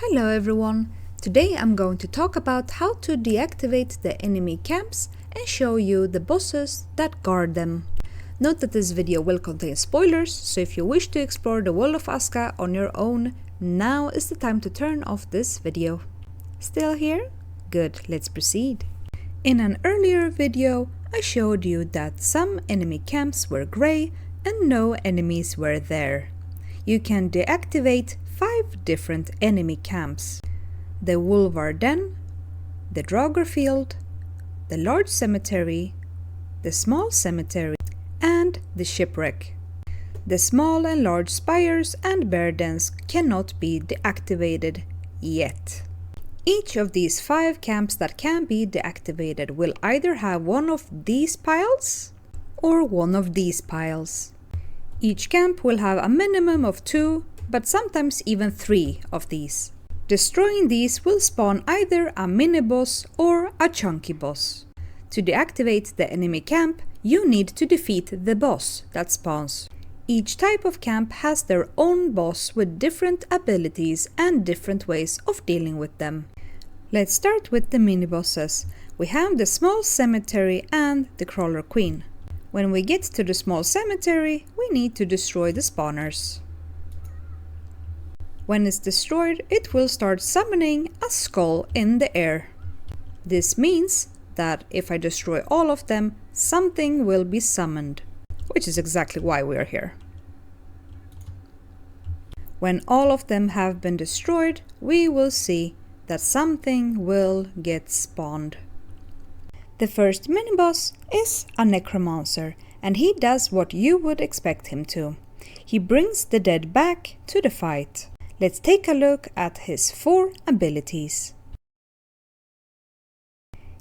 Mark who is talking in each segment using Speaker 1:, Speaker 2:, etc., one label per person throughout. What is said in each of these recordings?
Speaker 1: Hello everyone! Today I'm going to talk about how to deactivate the enemy camps and show you the bosses that guard them. Note that this video will contain spoilers, so if you wish to explore the world of Aska on your own, now is the time to turn off this video. Still here? Good, let's proceed. In an earlier video, I showed you that some enemy camps were grey and no enemies were there. You can deactivate 5 different enemy camps: the Wolvar Den, the Drogger field, the large cemetery, the small cemetery, and the Shipwreck. The small and large spires and bear dens cannot be deactivated yet. Each of these 5 camps that can be deactivated will either have one of these piles or one of these piles. Each camp will have a minimum of 2, but sometimes even 3 of these. Destroying these will spawn either a mini-boss or a chunky boss. To deactivate the enemy camp, you need to defeat the boss that spawns. Each type of camp has their own boss with different abilities and different ways of dealing with them. Let's start with the mini-bosses. We have the small cemetery and the crawler queen. When we get to the small cemetery, we need to destroy the spawners. When it's destroyed, it will start summoning a skull in the air. This means that if I destroy all of them, something will be summoned, which is exactly why we are here. When all of them have been destroyed, we will see that something will get spawned. The first mini-boss is a necromancer, and he does what you would expect him to. He brings the dead back to the fight. Let's take a look at his 4 abilities.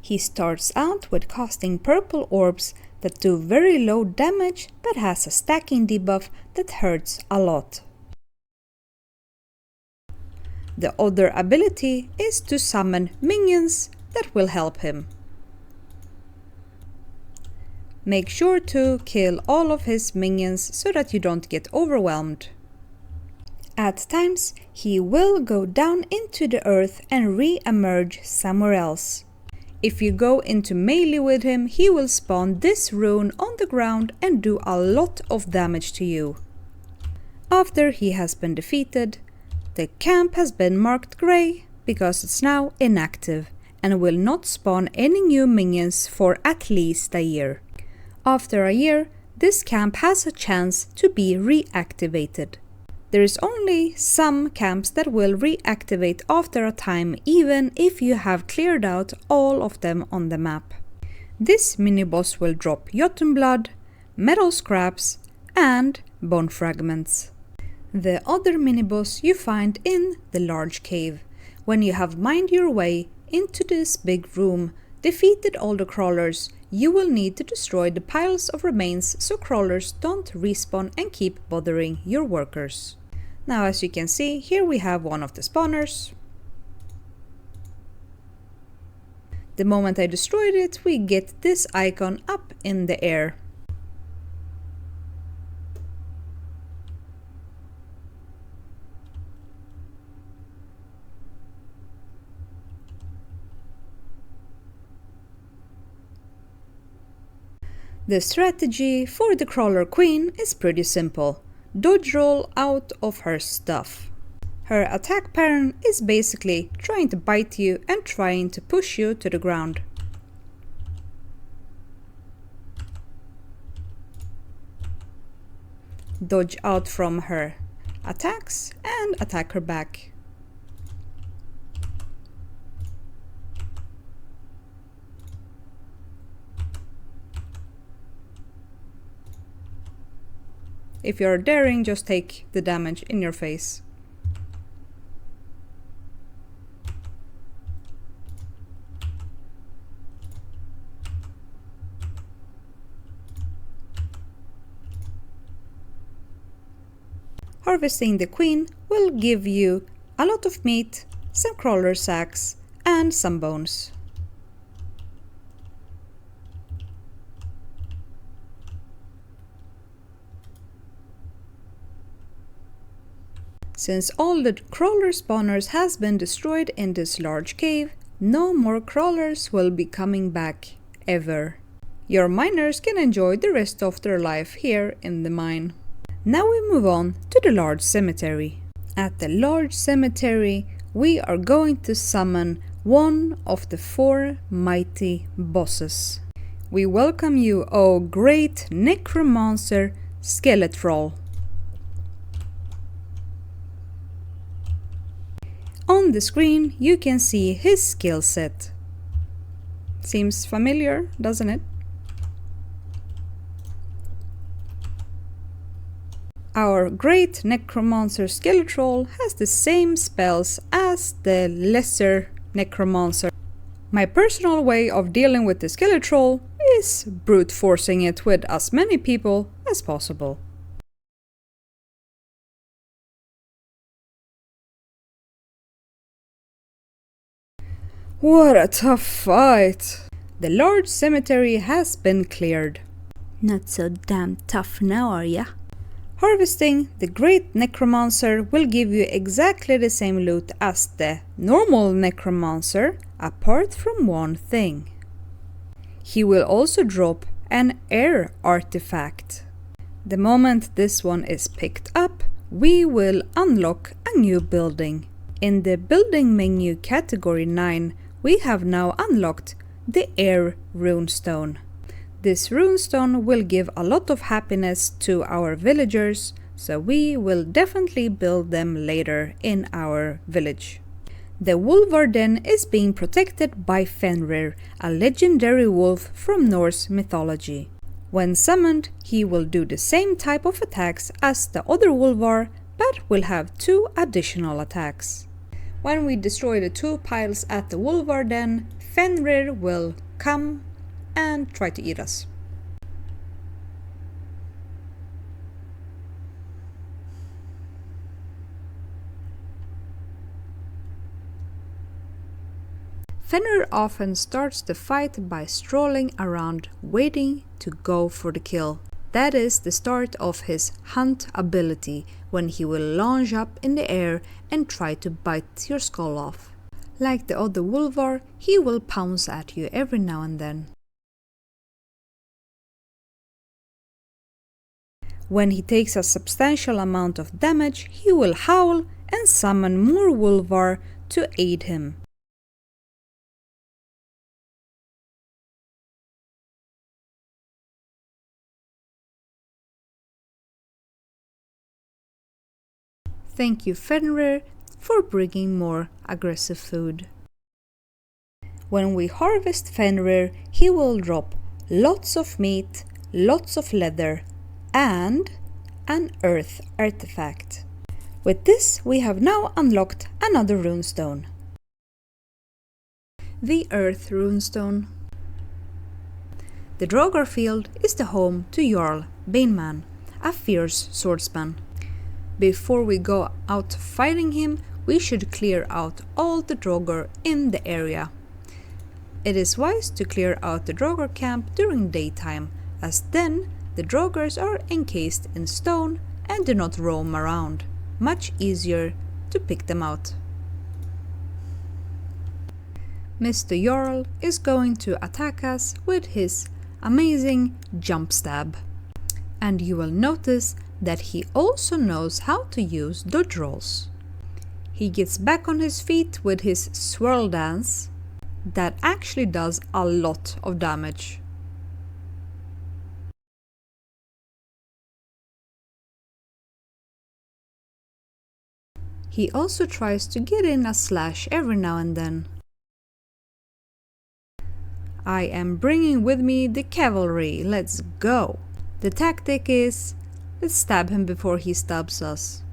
Speaker 1: He starts out with casting purple orbs that do very low damage but has a stacking debuff that hurts a lot. The other ability is to summon minions that will help him. Make sure to kill all of his minions so that you don't get overwhelmed. At times, he will go down into the earth and re-emerge somewhere else. If you go into melee with him, he will spawn this rune on the ground and do a lot of damage to you. After he has been defeated, the camp has been marked grey because it's now inactive and will not spawn any new minions for at least a year. After a year, this camp has a chance to be reactivated. There is only some camps that will reactivate after a time, even if you have cleared out all of them on the map. This mini-boss will drop Jotun blood, metal scraps, and bone fragments. The other mini-boss you find in the large cave. When you have mined your way into this big room, defeated all the crawlers, you will need to destroy the piles of remains so crawlers don't respawn and keep bothering your workers. Now, as you can see, here we have one of the spawners. The moment I destroyed it, we get this icon up in the air. The strategy for the crawler queen is pretty simple. Dodge roll out of her stuff. Her attack pattern is basically trying to bite you and trying to push you to the ground. Dodge out from her attacks and attack her back. If you're daring, just take the damage in your face. Harvesting the queen will give you a lot of meat, some crawler sacks, and some bones. Since all the crawler spawners has been destroyed in this large cave, no more crawlers will be coming back, ever. Your miners can enjoy the rest of their life here in the mine. Now we move on to the large cemetery. At the large cemetery, we are going to summon one of the 4 mighty bosses. We welcome you, O great necromancer Skeletroll. On the screen you can see his skill set. Seems familiar, doesn't it? Our great necromancer Skeletroll has the same spells as the lesser necromancer. My personal way of dealing with the Skeletroll is brute forcing it with as many people as possible. What a tough fight! The large cemetery has been cleared. Not so damn tough now, are ya? Harvesting the great necromancer will give you exactly the same loot as the normal necromancer, apart from one thing. He will also drop an air artifact. The moment this one is picked up, we will unlock a new building. In the building menu category 9, we have now unlocked the air runestone. This runestone will give a lot of happiness to our villagers, so we will definitely build them later in our village. The Wolvar Den is being protected by Fenrir, a legendary wolf from Norse mythology. When summoned, he will do the same type of attacks as the other Wolvar, but will have 2 additional attacks. When we destroy the 2 piles at the Wolvar Den, Fenrir will come and try to eat us. Fenrir often starts the fight by strolling around waiting to go for the kill. That is the start of his hunt ability, when he will launch up in the air and try to bite your skull off. Like the other Wolvar, he will pounce at you every now and then. When he takes a substantial amount of damage, he will howl and summon more Wolvar to aid him. Thank you, Fenrir, for bringing more aggressive food. When we harvest Fenrir, he will drop lots of meat, lots of leather, and an earth artifact. With this, we have now unlocked another runestone. The earth runestone. The Drogger field is the home to Jarl Baneman, a fierce swordsman. Before we go out fighting him, we should clear out all the Drogger in the area. It is wise to clear out the Drogger camp during daytime, as then the Droggers are encased in stone and do not roam around. Much easier to pick them out. Mr. Jarl is going to attack us with his amazing jump stab. And you will notice that he also knows how to use dodge rolls. He gets back on his feet with his swirl dance that actually does a lot of damage. He also tries to get in a slash every now and then. I am bringing with me the cavalry, let's go! The tactic is, let's stab him before he stabs us.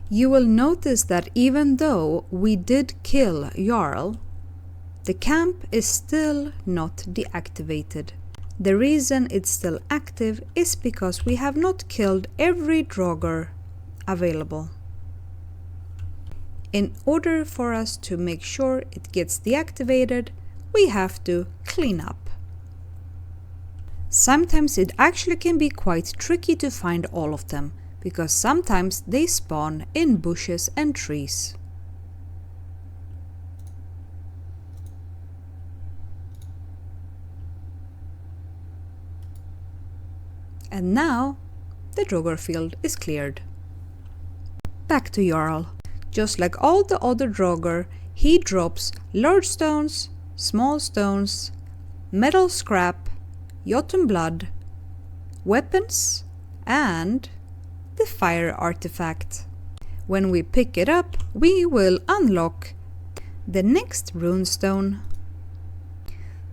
Speaker 1: You will notice that even though we did kill Jarl, the camp is still not deactivated. The reason it's still active is because we have not killed every Drogger available. In order for us to make sure it gets deactivated, we have to clean up. Sometimes it actually can be quite tricky to find all of them, because sometimes they spawn in bushes and trees. And now the Drogger field is cleared. Back to Jarl. Just like all the other Drogger, he drops large stones, small stones, metal scrap, Jotun blood, weapons, and the fire artifact. When we pick it up, we will unlock the next runestone.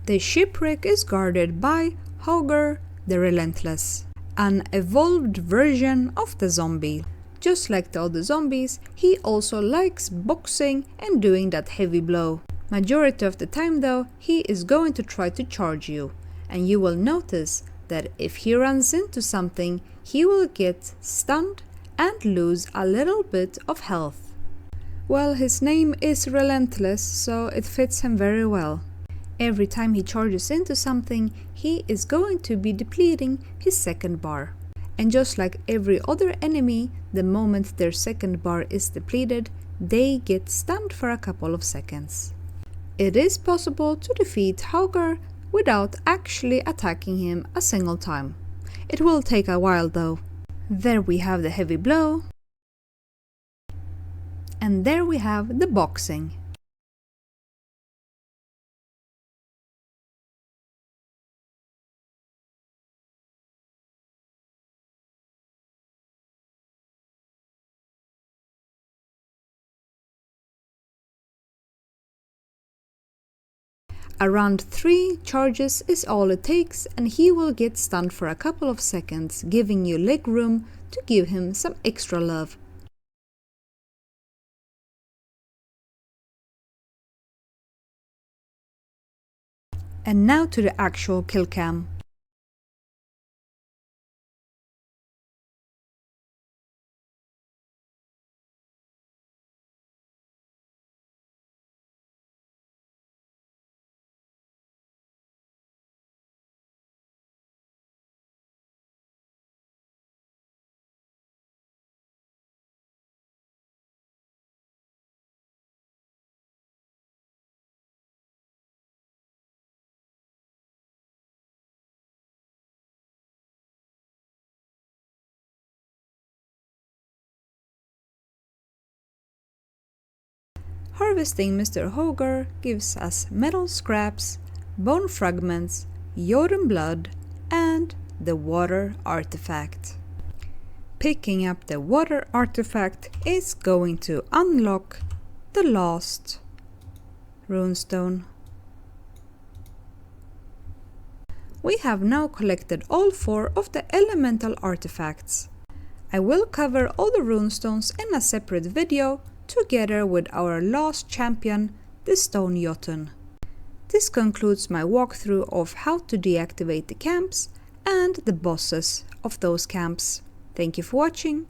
Speaker 1: The Shipwreck is guarded by Drogger the Relentless, an evolved version of the zombie. Just like the other zombies, he also likes boxing and doing that heavy blow. Majority of the time though, he is going to try to charge you, and you will notice that if he runs into something, he will get stunned and lose a little bit of health. Well, his name is Relentless, so it fits him very well. Every time he charges into something, he is going to be depleting his second bar. And just like every other enemy, the moment their second bar is depleted, they get stunned for a couple of seconds. It is possible to defeat Drogger without actually attacking him a single time. It will take a while though. There we have the heavy blow. And there we have the boxing. Around 3 charges is all it takes, and he will get stunned for a couple of seconds, giving you leg room to give him some extra love. And now to the actual kill cam. Harvesting Mr. Drogger gives us metal scraps, bone fragments, Jotun blood, and the water artifact. Picking up the water artifact is going to unlock the last runestone. We have now collected all 4 of the elemental artifacts. I will cover all the runestones in a separate video together with our last champion, the Stone Jotun. This concludes my walkthrough of how to deactivate the camps and the bosses of those camps. Thank you for watching.